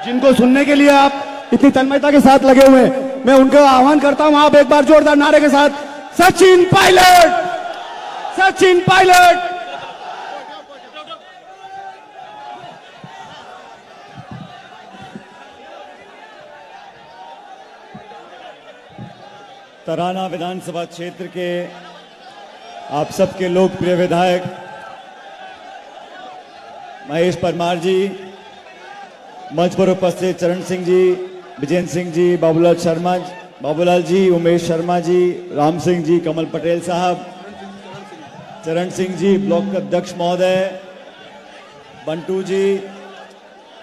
जिनको सुनने के लिए आप इतनी तन्मयता के साथ लगे हुए हैं, मैं उनको आह्वान करता हूं आप एक बार जोरदार नारे के साथ सचिन पायलट, सचिन पायलट। तराना विधानसभा क्षेत्र के आप सबके लोकप्रिय विधायक महेश परमार जी, मंच पर उपस्थित चरण सिंह जी, विजेंद्र सिंह जी, बाबूलाल जी, उमेश शर्मा जी, राम सिंह जी, कमल पटेल साहब, चरण सिंह जी, ब्लॉक अध्यक्ष महोदय, बंटू जी,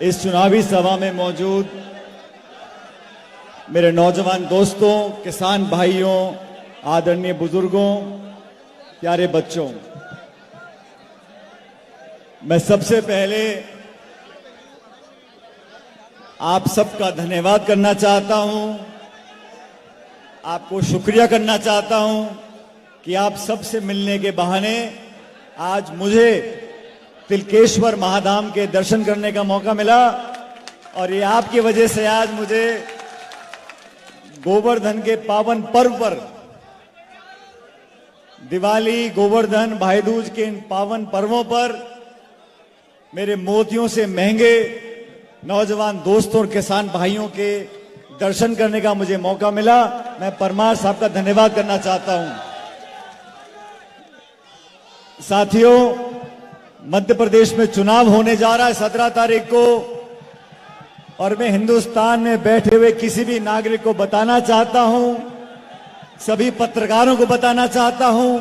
इस चुनावी सभा में मौजूद मेरे नौजवान दोस्तों, किसान भाइयों, आदरणीय बुजुर्गों, प्यारे बच्चों, मैं सबसे पहले आप सबका धन्यवाद करना चाहता हूं, आपको शुक्रिया करना चाहता हूं कि आप सबसे मिलने के बहाने आज मुझे तिलकेश्वर महाधाम के दर्शन करने का मौका मिला और ये आपकी वजह से आज मुझे गोवर्धन के पावन पर्व पर, दिवाली, गोवर्धन, भाई दूज के इन पावन पर्वों पर मेरे मोतियों से महंगे नौजवान दोस्तों और किसान भाइयों के दर्शन करने का मुझे मौका मिला। मैं परमार साहब का धन्यवाद करना चाहता हूं। साथियों, मध्य प्रदेश में चुनाव होने जा रहा है 17 तारीख को और मैं हिंदुस्तान में बैठे हुए किसी भी नागरिक को बताना चाहता हूं, सभी पत्रकारों को बताना चाहता हूं,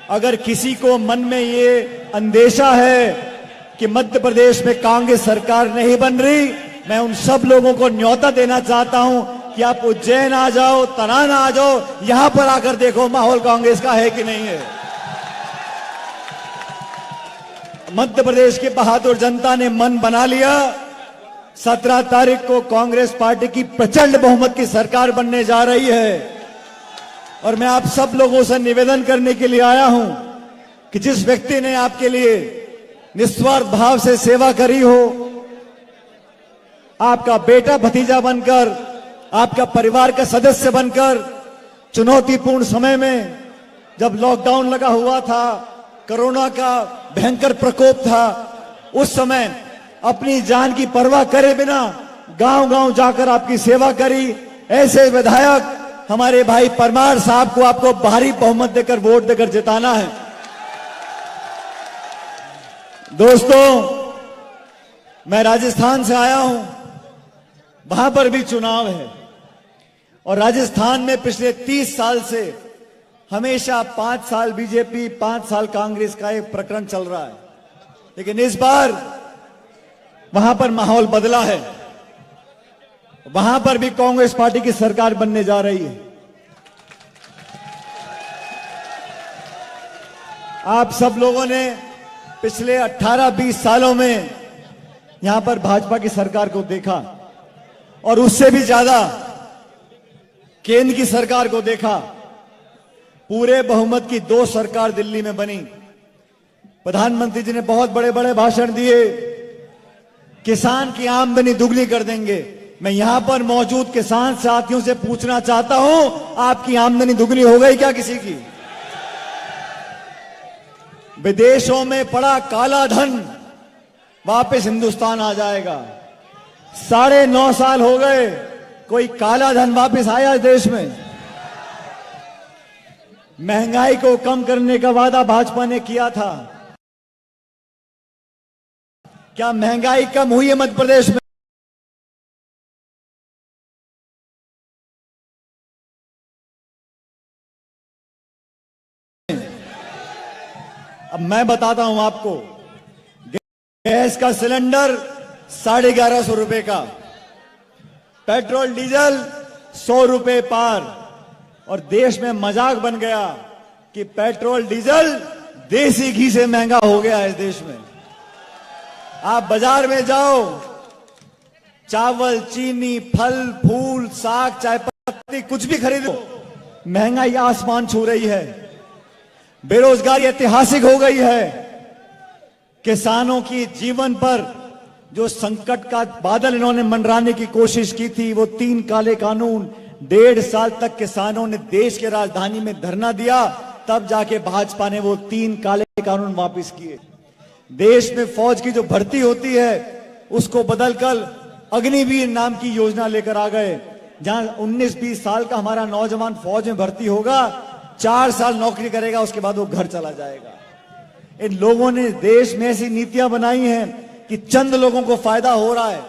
अगर किसी को मन में ये अंदेशा है कि मध्य प्रदेश में कांग्रेस सरकार नहीं बन रही, मैं उन सब लोगों को न्योता देना चाहता हूं कि आप उज्जैन आ जाओ, तराना आ जाओ, यहां पर आकर देखो माहौल कांग्रेस का है कि नहीं है। मध्य प्रदेश की बहादुर जनता ने मन बना लिया, 17 तारीख को कांग्रेस पार्टी की प्रचंड बहुमत की सरकार बनने जा रही है और मैं आप सब लोगों से निवेदन करने के लिए आया हूं कि जिस व्यक्ति ने आपके लिए निस्वार्थ भाव से सेवा करी हो, आपका बेटा भतीजा बनकर, आपका परिवार का सदस्य बनकर, चुनौतीपूर्ण समय में जब लॉकडाउन लगा हुआ था, कोरोना का भयंकर प्रकोप था, उस समय अपनी जान की परवाह करे बिना गांव-गांव जाकर आपकी सेवा करी। ऐसे विधायक हमारे भाई परमार साहब को आपको भारी बहुमत देकर, वोट देकर जिताना है। दोस्तों, मैं राजस्थान से आया हूं, वहां पर भी चुनाव है और राजस्थान में पिछले 30 साल से हमेशा 5 साल बीजेपी, 5 साल कांग्रेस का एक प्रकरण चल रहा है, लेकिन इस बार वहां पर माहौल बदला है। वहां पर भी कांग्रेस पार्टी की सरकार बनने जा रही है। आप सब लोगों ने पिछले 18-20 सालों में यहां पर भाजपा की सरकार को देखा और उससे भी ज्यादा केंद्र की सरकार को देखा। पूरे बहुमत की 2 सरकार दिल्ली में बनी। प्रधानमंत्री जी ने बहुत बड़े बड़े भाषण दिए, किसान की आमदनी दुगनी कर देंगे। मैं यहां पर मौजूद किसान साथियों से पूछना चाहता हूं, आपकी आमदनी दुगनी हो गई क्या किसी की? विदेशों में पड़ा काला धन वापस हिंदुस्तान आ जाएगा। 9.5 साल हो गए, कोई काला धन वापस आया इस देश में? महंगाई को कम करने का वादा भाजपा ने किया था, क्या महंगाई कम हुई है मध्य प्रदेश में? अब मैं बताता हूं आपको, गैस का सिलेंडर 1150 रुपए का, पेट्रोल डीजल 100 रुपए पार और देश में मजाक बन गया कि पेट्रोल डीजल देसी घी से महंगा हो गया है इस देश में। आप बाजार में जाओ, चावल, चीनी, फल, फूल, साग, चाय पत्ती, कुछ भी खरीदो, महंगाई आसमान छू रही है। बेरोजगारी ऐतिहासिक हो गई है। किसानों की जीवन पर जो संकट का बादल इन्होंने मंडराने की कोशिश की थी, वो 3 काले कानून, 1.5 साल तक किसानों ने देश के राजधानी में धरना दिया, तब जाके भाजपा ने वो 3 काले कानून वापस किए। देश में फौज की जो भर्ती होती है उसको बदलकर अग्निवीर नाम की योजना लेकर आ गए, जहां 19-20 साल का हमारा नौजवान फौज में भर्ती होगा, 4 साल नौकरी करेगा, उसके बाद वो घर चला जाएगा। इन लोगों ने देश में ऐसी नीतियां बनाई हैं कि चंद लोगों को फायदा हो रहा है।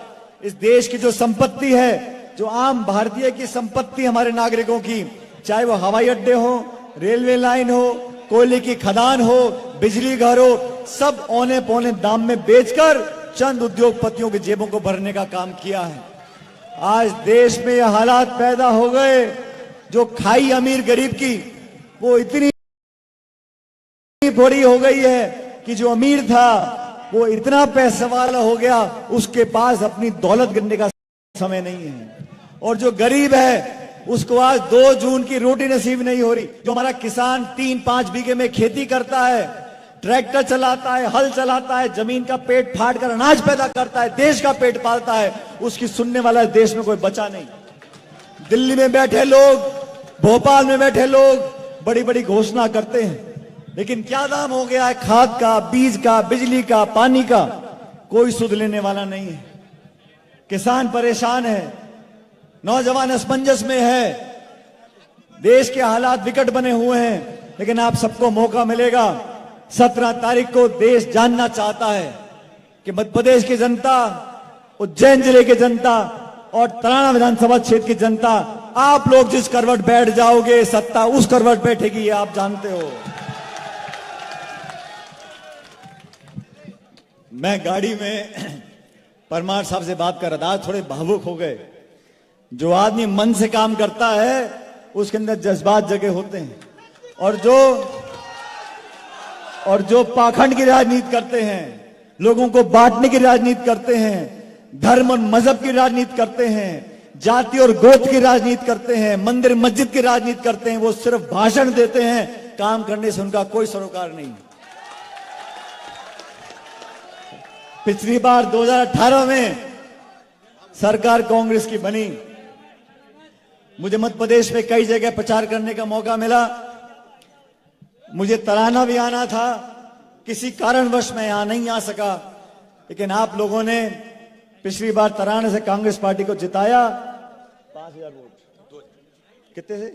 इस देश की जो संपत्ति है, जो आम भारतीय की संपत्ति, हमारे नागरिकों की, चाहे वो हवाई अड्डे हो, रेलवे लाइन हो, कोयले की खदान हो, बिजली घर हो, सब औने पौने दाम में बेचकर चंद उद्योगपतियों की जेबों को भरने का काम किया है। आज देश में यह हालात पैदा हो गए, जो खाई अमीर गरीब की वो इतनी बड़ी हो गई है कि जो अमीर था वो इतना पैसा वाला हो गया, उसके पास अपनी दौलत गिनने का समय नहीं है। और जो गरीब है उसको आज 2 जून की रोटी नसीब नहीं हो रही। जो हमारा किसान 3-5 बीघे में खेती करता है, ट्रैक्टर चलाता है, हल चलाता है, जमीन का पेट फाड़ कर अनाज पैदा करता है, देश का पेट पालता है, उसकी सुनने वाला देश में कोई बचा नहीं। दिल्ली में बैठे लोग, भोपाल में बैठे लोग बड़ी बड़ी घोषणा करते हैं, लेकिन क्या दाम हो गया है खाद का, बीज का, बिजली का, पानी का, कोई सुध लेने वाला नहीं है। किसान परेशान है, नौजवान असमंजस में है, देश के हालात विकट बने हुए हैं। लेकिन आप सबको मौका मिलेगा, 17 तारीख को देश जानना चाहता है कि मध्य प्रदेश की जनता, उज्जैन जिले की जनता और तराना विधानसभा क्षेत्र की जनता, आप लोग जिस करवट बैठ जाओगे, सत्ता उस करवट बैठेगी, ये आप जानते हो। मैं गाड़ी में परमार साहब से बात कर रहा था, थोड़े भावुक हो गए। जो आदमी मन से काम करता है उसके अंदर जज्बात जगे होते हैं, और जो पाखंड की राजनीति करते हैं, लोगों को बांटने की राजनीति करते हैं, धर्म और मजहब की राजनीति करते हैं, जाति और गोत्र की राजनीति करते हैं, मंदिर मस्जिद की राजनीति करते हैं, वो सिर्फ भाषण देते हैं, काम करने से उनका कोई सरोकार नहीं। पिछली बार 2018 में सरकार कांग्रेस की बनी, मुझे मध्य प्रदेश में कई जगह प्रचार करने का मौका मिला। मुझे तराना भी आना था, किसी कारणवश मैं यहां नहीं आ सका, लेकिन आप लोगों ने पिछली बार तराना से कांग्रेस पार्टी को जिताया 5000 वोट, कितने से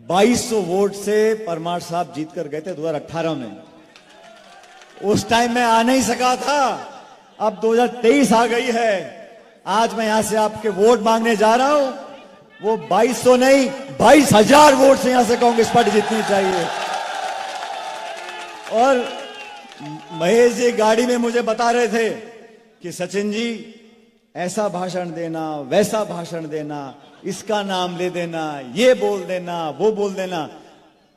2200 वोट से परमार साहब जीत कर गए थे 2018 में। उस टाइम मैं आ नहीं सका था, अब 2023 आ गई है, आज मैं यहां से आपके वोट मांगने जा रहा हूं। वो 2200 नहीं, 22,000 वोट से यहां से कांग्रेस पार्टी जीतनी चाहिए। और महेश जी गाड़ी में मुझे बता रहे थे कि सचिन जी ऐसा भाषण देना, वैसा भाषण देना, इसका नाम ले देना, ये बोल देना, वो बोल देना।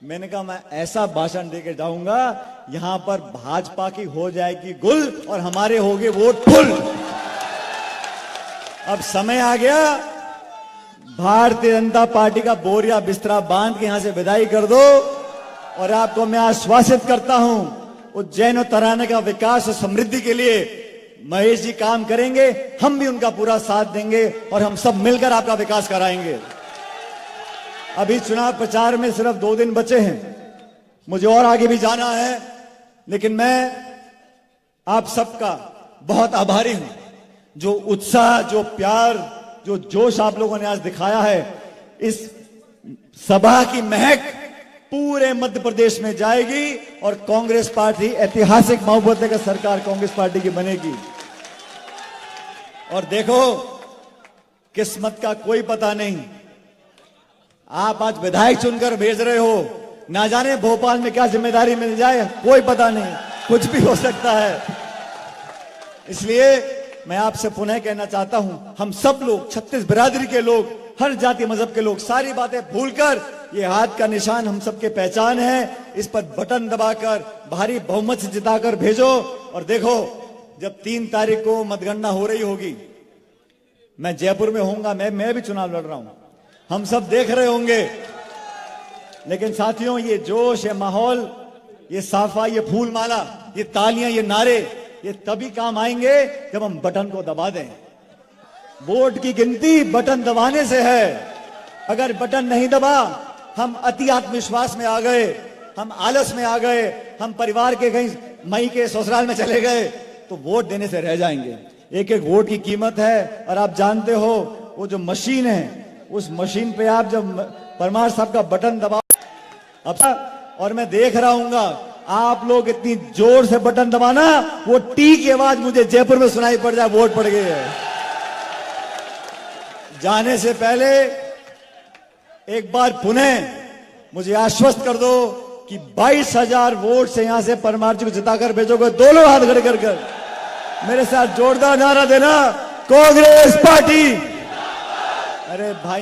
मैंने कहा मैं ऐसा भाषण देकर जाऊंगा, यहां पर भाजपा की हो जाएगी गुल और हमारे होंगे वोट फुल। अब समय आ गया, भारतीय जनता पार्टी का बोरिया बिस्तरा बांध के यहां से विदाई कर दो। और आपको मैं आश्वासित करता हूं, उज्जैन और तराना का विकास और समृद्धि के लिए महेश जी काम करेंगे, हम भी उनका पूरा साथ देंगे और हम सब मिलकर आपका विकास कराएंगे। अभी चुनाव प्रचार में सिर्फ 2 दिन बचे हैं, मुझे और आगे भी जाना है, लेकिन मैं आप सबका बहुत आभारी हूं। जो उत्साह, जो प्यार, जो जोश आप लोगों ने आज दिखाया है, इस सभा की महक पूरे मध्य प्रदेश में जाएगी और कांग्रेस पार्टी ऐतिहासिक बहुमत का सरकार कांग्रेस पार्टी की बनेगी। और देखो, किस्मत का कोई पता नहीं, आप आज विधायक चुनकर भेज रहे हो, ना जाने भोपाल में क्या जिम्मेदारी मिल जाए, कोई पता नहीं, कुछ भी हो सकता है। इसलिए मैं आपसे पुनः कहना चाहता हूं, हम सब लोग, 36 बिरादरी के लोग, हर जाति मजहब के लोग, सारी बातें भूलकर ये हाथ का निशान हम सबके पहचान है, इस पर बटन दबाकर भारी बहुमत से जिताकर भेजो। और देखो, जब 3 तारीख को मतगणना हो रही होगी, मैं जयपुर में होऊंगा, मैं भी चुनाव लड़ रहा हूं, हम सब देख रहे होंगे। लेकिन साथियों, ये जोश, ये माहौल, ये साफा, ये फूल माला, ये तालियां, ये नारे, ये तभी काम आएंगे जब हम बटन को दबा दें। वोट की गिनती बटन दबाने से है। अगर बटन नहीं दबा, हम अति आत्मविश्वास में आ गए, हम आलस में आ गए, हम परिवार के कहीं मई के ससुराल में चले गए, तो वोट देने से रह जाएंगे। एक एक वोट की कीमत है। और आप जानते हो वो जो मशीन है, उस मशीन पे आप जब परमार साहब का बटन दबा, अब और मैं देख रहा हूंगा आप लोग इतनी जोर से बटन दबाना, वो टी की आवाज मुझे जयपुर में सुनाई पड़ जाए, वोट पड़ गई है। जाने से पहले एक बार पुनः मुझे आश्वस्त कर दो कि 22,000 वोट से यहां से परमार जी को जिताकर भेजोगे। दोनों हाथ खड़े कर मेरे साथ जोरदार नारा देना, कांग्रेस पार्टी। अरे भाई